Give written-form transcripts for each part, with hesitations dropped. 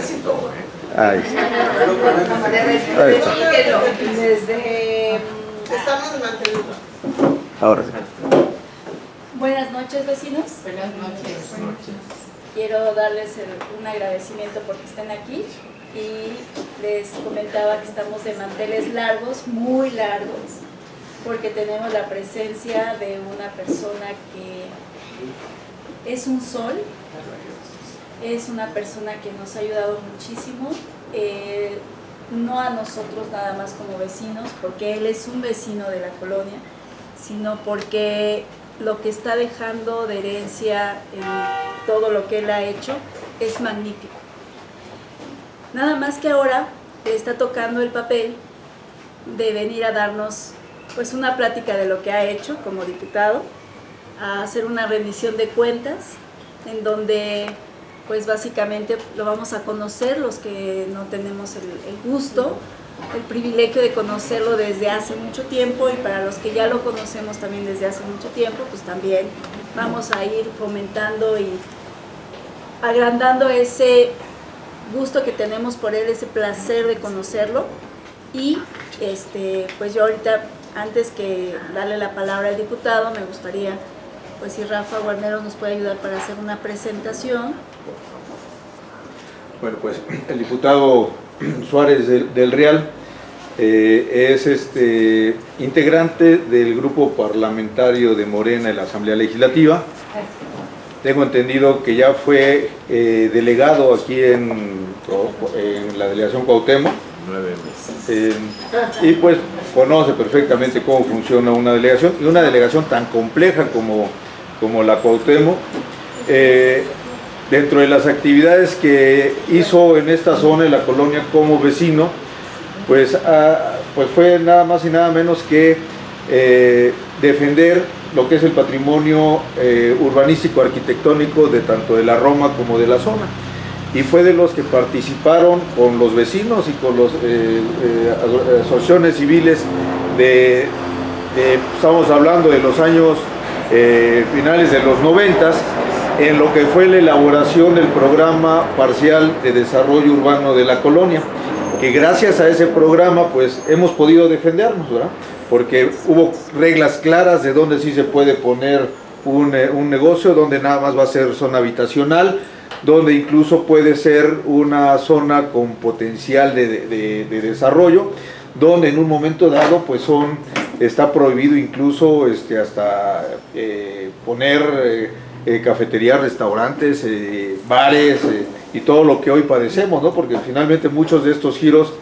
Ahí está. Ahí está. Estamos manteniendo. Ahora sí. Buenas noches, vecinos. Buenas noches. Quiero darles un agradecimiento porque estén aquí y les comentaba que estamos de manteles largos, muy largos, porque tenemos la presencia de una persona que es un sol, es una persona que nos ha ayudado muchísimo, no a nosotros nada más como vecinos, porque él es un vecino de la colonia, sino porque lo que está dejando de herencia en todo lo que él ha hecho es magnífico. Nada más que ahora le está tocando el papel de venir a darnos pues una plática de lo que ha hecho como diputado, a hacer una rendición de cuentas en donde pues básicamente lo vamos a conocer los que no tenemos el gusto, el privilegio de conocerlo desde hace mucho tiempo, y para los que ya lo conocemos también desde hace mucho tiempo, pues también vamos a ir fomentando y agrandando ese gusto que tenemos por él, ese placer de conocerlo. Y pues yo ahorita, antes que darle la palabra al diputado, me gustaría pues si Rafa Guarneros nos puede ayudar para hacer una presentación. Bueno, pues el diputado Suárez del Real es integrante del grupo parlamentario de Morena en la Asamblea Legislativa. Tengo entendido que ya fue delegado aquí en la delegación Cuauhtémoc. 9 meses. Y pues conoce perfectamente cómo funciona una delegación, y una delegación tan compleja como la Cuauhtémoc. Dentro de las actividades que hizo en esta zona, en la colonia, como vecino, pues fue nada más y nada menos que defender lo que es el patrimonio urbanístico arquitectónico de tanto de la Roma como de la zona, y fue de los que participaron con los vecinos y con las asociaciones civiles estamos hablando de los años finales de los 90s, en lo que fue la elaboración del programa parcial de desarrollo urbano de la colonia, que gracias a ese programa pues hemos podido defendernos, ¿verdad? Porque hubo reglas claras de dónde sí se puede poner un negocio, donde nada más va a ser zona habitacional, donde incluso puede ser una zona con potencial de desarrollo, donde en un momento dado pues está prohibido incluso hasta poner cafeterías, restaurantes, bares y todo lo que hoy padecemos, ¿no? Porque finalmente muchos de estos giros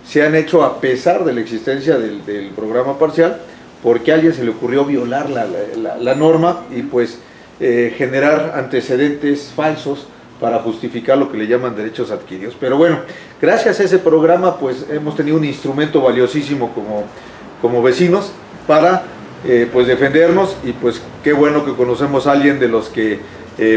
se han hecho a pesar de la existencia del programa parcial, porque a alguien se le ocurrió violar la norma y pues generar antecedentes falsos para justificar lo que le llaman derechos adquiridos. Pero bueno, gracias a ese programa pues hemos tenido un instrumento valiosísimo como vecinos para pues defendernos, y pues qué bueno que conocemos a alguien de los que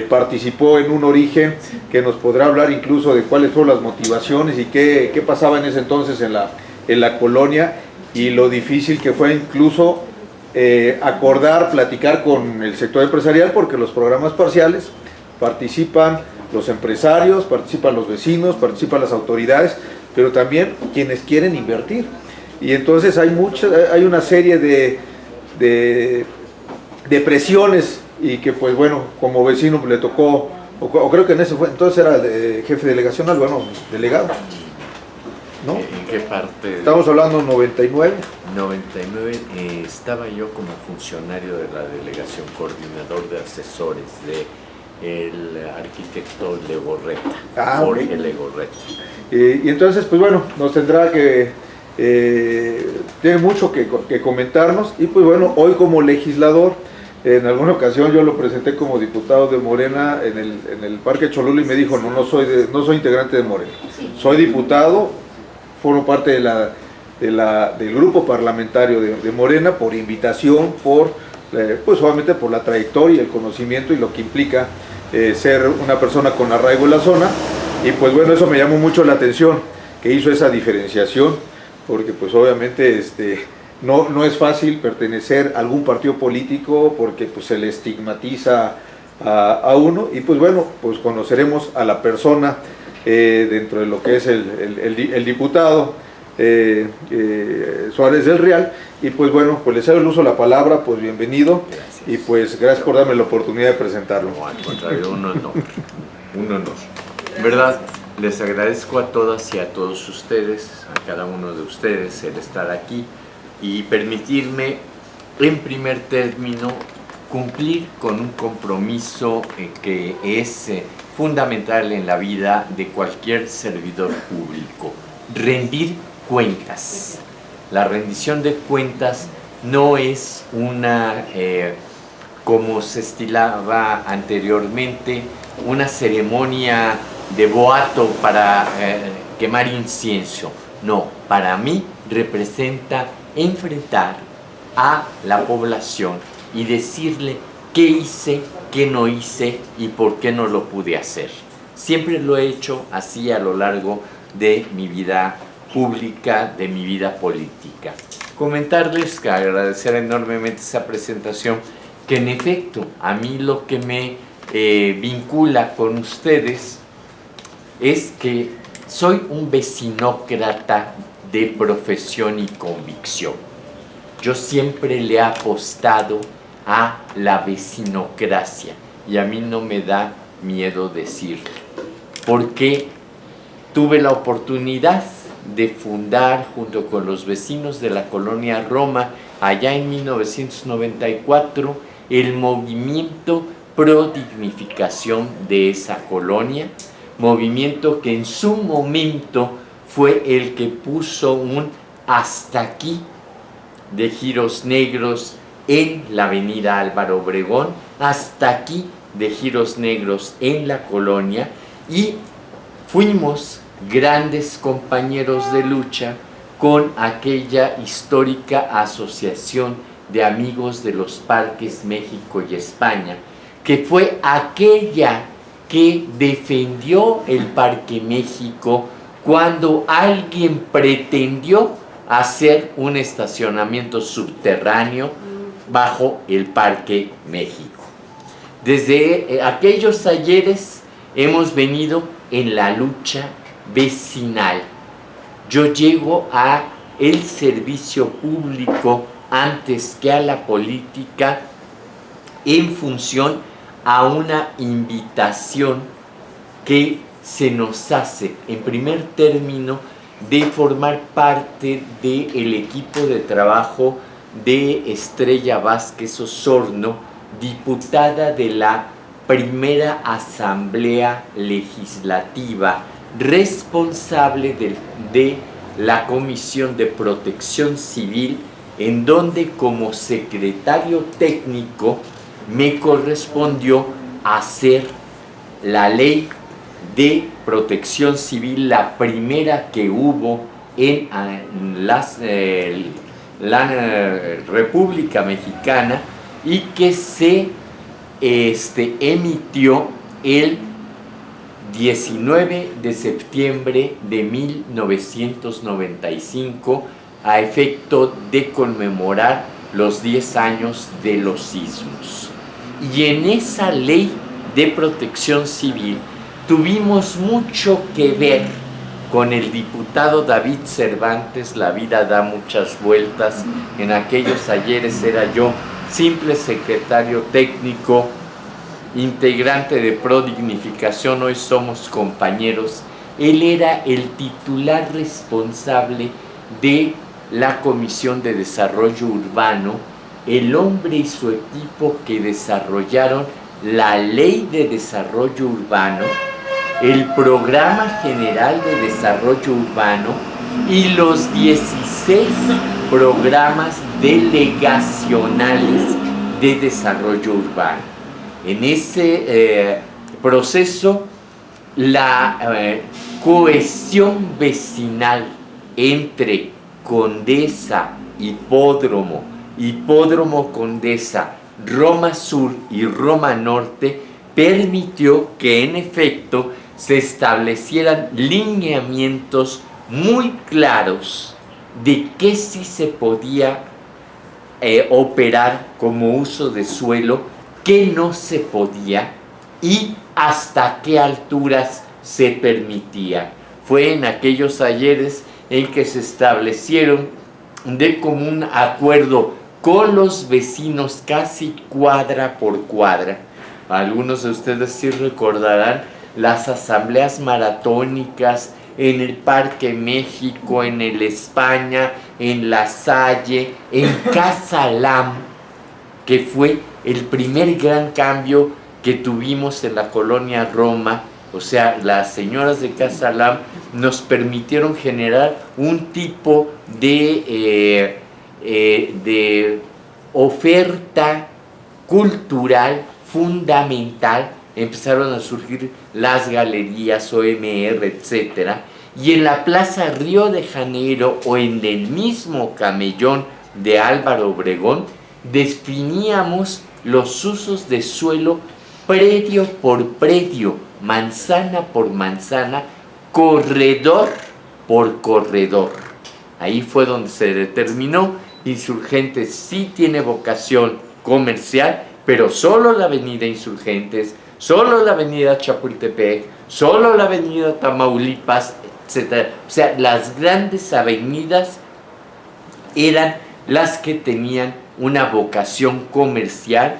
participó en un origen, que nos podrá hablar incluso de cuáles fueron las motivaciones y qué pasaba en ese entonces en la colonia, y lo difícil que fue incluso acordar, platicar con el sector empresarial, porque los programas parciales participan los empresarios, participan los vecinos, participan las autoridades, pero también quienes quieren invertir. Y entonces hay una serie de presiones, y que pues bueno, como vecino le tocó, o creo que en ese fue, entonces era jefe delegacional, bueno, delegado, ¿no? ¿En qué parte? Estamos hablando 99. 99, estaba yo como funcionario de la delegación, coordinador de asesores del arquitecto Legorreta, Jorge Legorreta. Y entonces pues bueno, nos tendrá que tiene mucho que comentarnos, y pues bueno, hoy como legislador, en alguna ocasión yo lo presenté como diputado de Morena en el Parque Cholula, y me dijo, no soy integrante de Morena, soy diputado, formo parte del grupo parlamentario de Morena por invitación, pues obviamente por la trayectoria, el conocimiento y lo que implica ser una persona con arraigo en la zona. Y pues bueno, eso me llamó mucho la atención, que hizo esa diferenciación, porque pues obviamente no es fácil pertenecer a algún partido político, porque pues se le estigmatiza a uno, y pues bueno, pues conoceremos a la persona dentro de lo que es el diputado Suárez del Real. Y pues bueno, pues les cedo el uso de la palabra, pues bienvenido. Gracias. Y pues gracias por darme la oportunidad de presentarlo. No, al contrario, un honor, un honor. ¿Verdad? Les agradezco a todas y a todos ustedes, a cada uno de ustedes, el estar aquí y permitirme, en primer término, cumplir con un compromiso que es fundamental en la vida de cualquier servidor público: rendir cuentas. La rendición de cuentas no es una, como se estilaba anteriormente, una ceremonia de boato para quemar incienso. No, para mí representa enfrentar a la población y decirle qué hice, qué no hice y por qué no lo pude hacer. Siempre lo he hecho así a lo largo de mi vida pública, de mi vida política. Comentarles que agradecer enormemente esa presentación, que en efecto a mí lo que me vincula con ustedes es que soy un vecinócrata de profesión y convicción. Yo siempre le he apostado a la vecinocracia y a mí no me da miedo decirlo, porque tuve la oportunidad de fundar junto con los vecinos de la colonia Roma, allá en 1994, el movimiento pro dignificación de esa colonia, movimiento que en su momento fue el que puso un hasta aquí de giros negros en la avenida Álvaro Obregón, hasta aquí de giros negros en la colonia, y fuimos grandes compañeros de lucha con aquella histórica asociación de amigos de los parques México y España, que fue aquella que defendió el Parque México cuando alguien pretendió hacer un estacionamiento subterráneo bajo el Parque México. Desde aquellos ayeres hemos venido en la lucha vecinal. Yo llego a el servicio público antes que a la política en función a una invitación que se nos hace, en primer término, de formar parte del equipo de trabajo de Estrella Vázquez Osorno, diputada de la primera Asamblea Legislativa, responsable de la Comisión de Protección Civil, en donde como secretario técnico me correspondió hacer la ley de protección civil, la primera que hubo en la República Mexicana, y que se emitió el 19 de septiembre de 1995 a efecto de conmemorar los 10 años de los sismos. Y en esa ley de protección civil tuvimos mucho que ver con el diputado David Cervantes. La vida da muchas vueltas. En aquellos ayeres era yo simple secretario técnico, integrante de Pro Dignificación, hoy somos compañeros. Él era el titular responsable de la Comisión de Desarrollo Urbano, el hombre y su equipo que desarrollaron la Ley de Desarrollo Urbano, el Programa General de Desarrollo Urbano y los 16 programas delegacionales de desarrollo urbano. En ese proceso, la cohesión vecinal entre Condesa, Hipódromo, Hipódromo Condesa, Roma Sur y Roma Norte permitió que en efecto se establecieran lineamientos muy claros de qué sí se podía operar como uso de suelo, qué no se podía y hasta qué alturas se permitía. Fue en aquellos ayeres en que se establecieron de común acuerdo con los vecinos, casi cuadra por cuadra. Algunos de ustedes sí recordarán las asambleas maratónicas en el Parque México, en el España, en La Salle, en Casa Lam, que fue el primer gran cambio que tuvimos en la colonia Roma. O sea, las señoras de Casa Lam nos permitieron generar un tipo de oferta cultural fundamental. Empezaron a surgir las galerías, OMR, etc. Y en la Plaza Río de Janeiro o en el mismo Camellón de Álvaro Obregón definíamos los usos de suelo predio por predio, manzana por manzana, corredor por corredor. Ahí fue donde se determinó: Insurgentes sí tiene vocación comercial, pero solo la avenida Insurgentes, solo la avenida Chapultepec, solo la avenida Tamaulipas, etc. O sea, las grandes avenidas eran las que tenían una vocación comercial,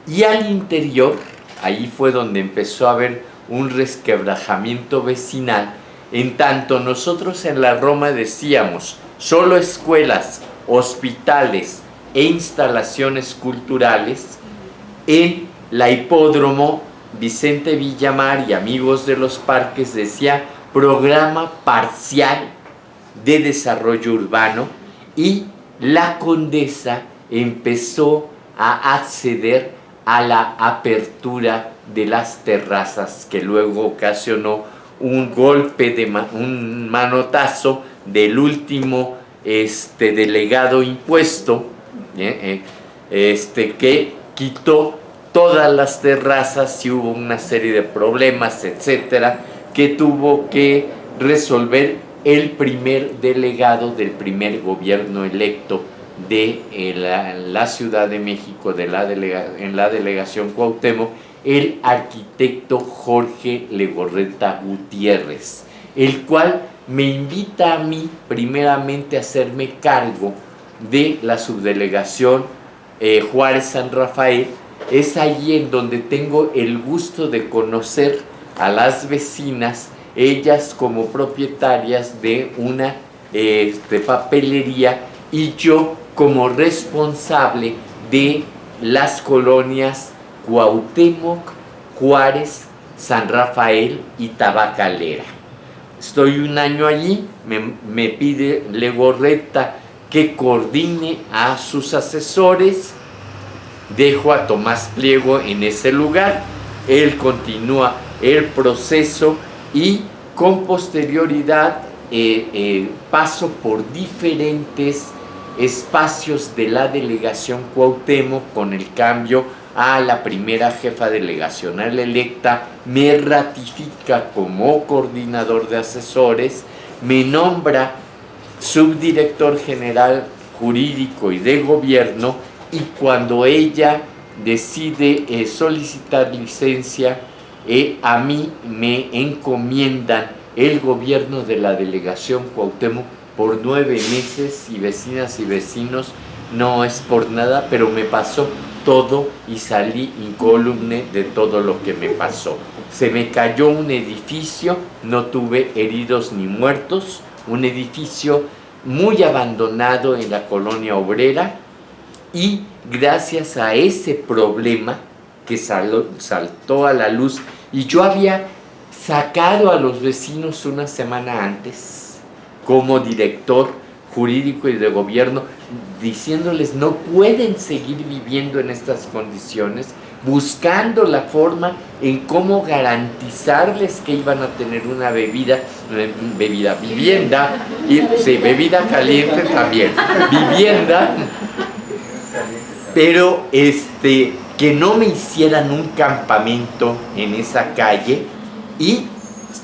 y al interior, ahí fue donde empezó a haber un resquebrajamiento vecinal. En tanto nosotros en la Roma decíamos solo escuelas, hospitales e instalaciones culturales, en la Hipódromo Vicente Villamar y Amigos de los Parques decía programa parcial de desarrollo urbano, y la Condesa empezó a acceder a la apertura de las terrazas, que luego ocasionó un golpe un manotazo del último delegado impuesto, que quitó todas las terrazas, y hubo una serie de problemas, etcétera, que tuvo que resolver el primer delegado del primer gobierno electo de la Ciudad de México, en la delegación Cuauhtémoc, el arquitecto Jorge Legorreta Gutiérrez, el cual me invita a mí primeramente a hacerme cargo de la subdelegación Juárez San Rafael. Es allí en donde tengo el gusto de conocer a las vecinas, ellas como propietarias de una papelería, y yo como responsable de las colonias Cuauhtémoc, Juárez, San Rafael y Tabacalera. Estoy un año allí, me pide Legorreta que coordine a sus asesores. Dejo a Tomás Pliego en ese lugar, él continúa el proceso, y con posterioridad paso por diferentes espacios de la delegación Cuauhtémoc. Con el cambio a la primera jefa delegacional electa, me ratifica como coordinador de asesores, me nombra subdirector general jurídico y de gobierno, y cuando ella decide solicitar licencia, a mí me encomiendan el gobierno de la delegación Cuauhtémoc por 9 meses, y vecinas y vecinos, no es por nada, pero me pasó todo y salí incólume de todo lo que me pasó. Se me cayó un edificio, no tuve heridos ni muertos, un edificio muy abandonado en la colonia obrera, y gracias a ese problema que saltó a la luz, y yo había sacado a los vecinos una semana antes como director jurídico y de gobierno, diciéndoles no pueden seguir viviendo en estas condiciones, buscando la forma en cómo garantizarles que iban a tener una vivienda, y sí, bebida caliente también, vivienda, pero que no me hicieran un campamento en esa calle. Y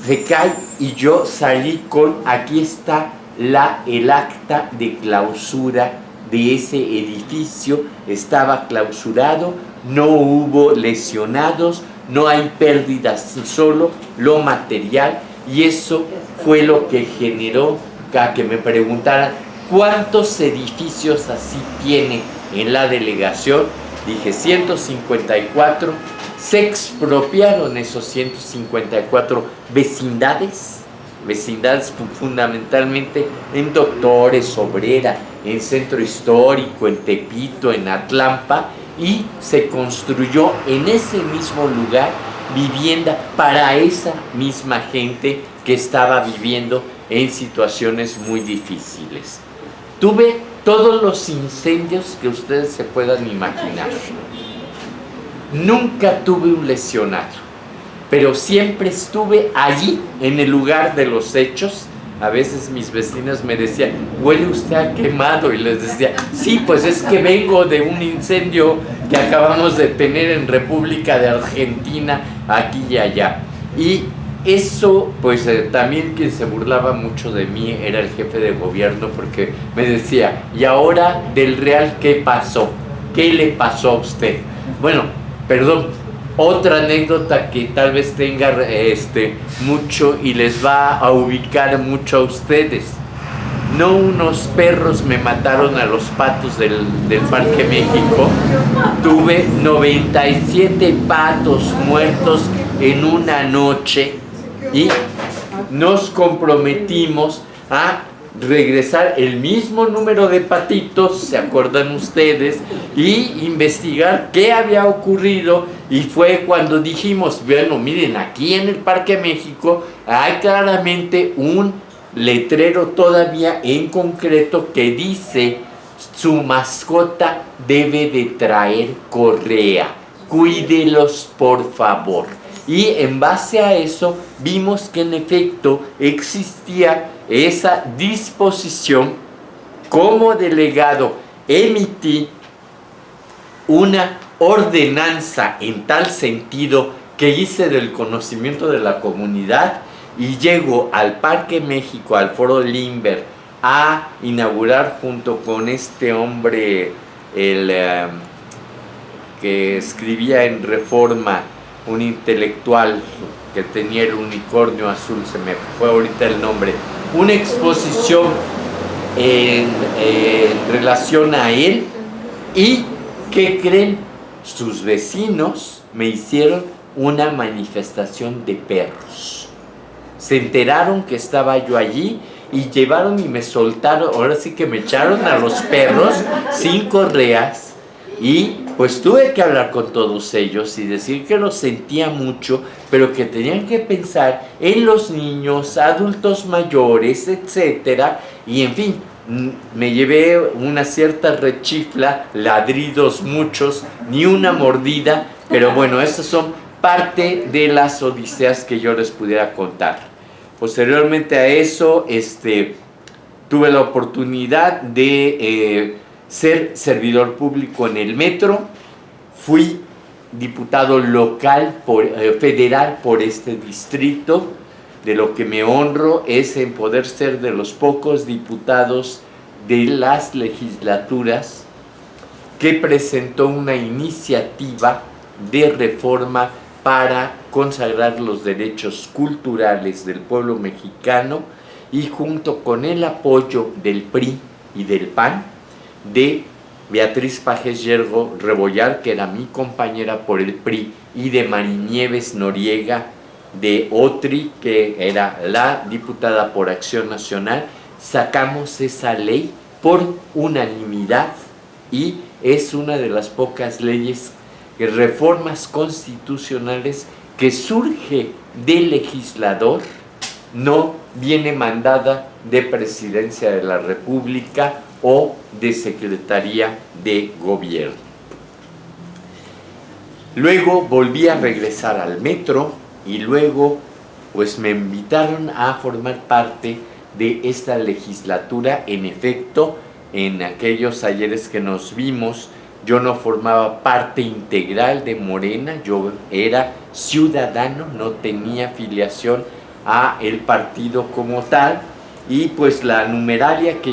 se cae, y yo salí con, aquí está el acta de clausura de ese edificio, estaba clausurado, no hubo lesionados, no hay pérdidas, solo lo material, y eso fue lo que generó a que me preguntaran cuántos edificios así tiene en la delegación. Dije 154, se expropiaron esos 154 vecindades fundamentalmente en Doctores, Obrera, en Centro Histórico, en Tepito, en Atlampa, y se construyó en ese mismo lugar vivienda para esa misma gente que estaba viviendo en situaciones muy difíciles. Tuve todos los incendios que ustedes se puedan imaginar. Nunca tuve un lesionado, pero siempre estuve allí, en el lugar de los hechos. A veces mis vecinas me decían, huele usted a quemado, y les decía, sí, pues es que vengo de un incendio que acabamos de tener en República de Argentina, aquí y allá. Y eso, pues también quien se burlaba mucho de mí era el jefe de gobierno, porque me decía, ¿y ahora del Real qué pasó? ¿Qué le pasó a usted? Bueno, perdón, otra anécdota que tal vez tenga mucho y les va a ubicar mucho a ustedes. No unos perros me mataron a los patos del Parque México. Tuve 97 patos muertos en una noche y nos comprometimos a regresar el mismo número de patitos, ¿se acuerdan ustedes? Y investigar qué había ocurrido, y fue cuando dijimos, bueno, miren, aquí en el Parque México hay claramente un letrero todavía en concreto que dice, su mascota debe de traer correa, cuídelos por favor. Y en base a eso vimos que en efecto existía esa disposición. Como delegado emití una ordenanza en tal sentido que hice del conocimiento de la comunidad, y llego al Parque México, al Foro Limber, a inaugurar junto con este hombre, que escribía en Reforma, un intelectual que tenía el unicornio azul, se me fue ahorita el nombre, una exposición en relación a él. ¿Y qué creen? Sus vecinos me hicieron una manifestación de perros. Se enteraron que estaba yo allí y llevaron y me soltaron, ahora sí que me echaron a los perros sin correas. Y pues tuve que hablar con todos ellos y decir que los sentía mucho, pero que tenían que pensar en los niños, adultos mayores, etcétera. Y en fin, me llevé una cierta rechifla, ladridos muchos, ni una mordida, pero bueno, estas son parte de las odiseas que yo les pudiera contar. Posteriormente a eso, tuve la oportunidad de ser servidor público en el metro. Fui diputado local, federal por este distrito. De lo que me honro es en poder ser de los pocos diputados de las legislaturas que presentó una iniciativa de reforma para consagrar los derechos culturales del pueblo mexicano, y junto con el apoyo del PRI y del PAN, de Beatriz Pajes Yergo Rebollar, que era mi compañera por el PRI, y de Marinieves Noriega de OTRI, que era la diputada por Acción Nacional, sacamos esa ley por unanimidad, y es una de las pocas leyes, reformas constitucionales, que surge del legislador, no viene mandada de Presidencia de la República o de Secretaría de Gobierno. Luego volví a regresar al metro y luego pues me invitaron a formar parte de esta legislatura. En efecto, en aquellos ayeres que nos vimos, yo no formaba parte integral de Morena, yo era ciudadano, no tenía afiliación a el partido como tal, y pues la numeralia que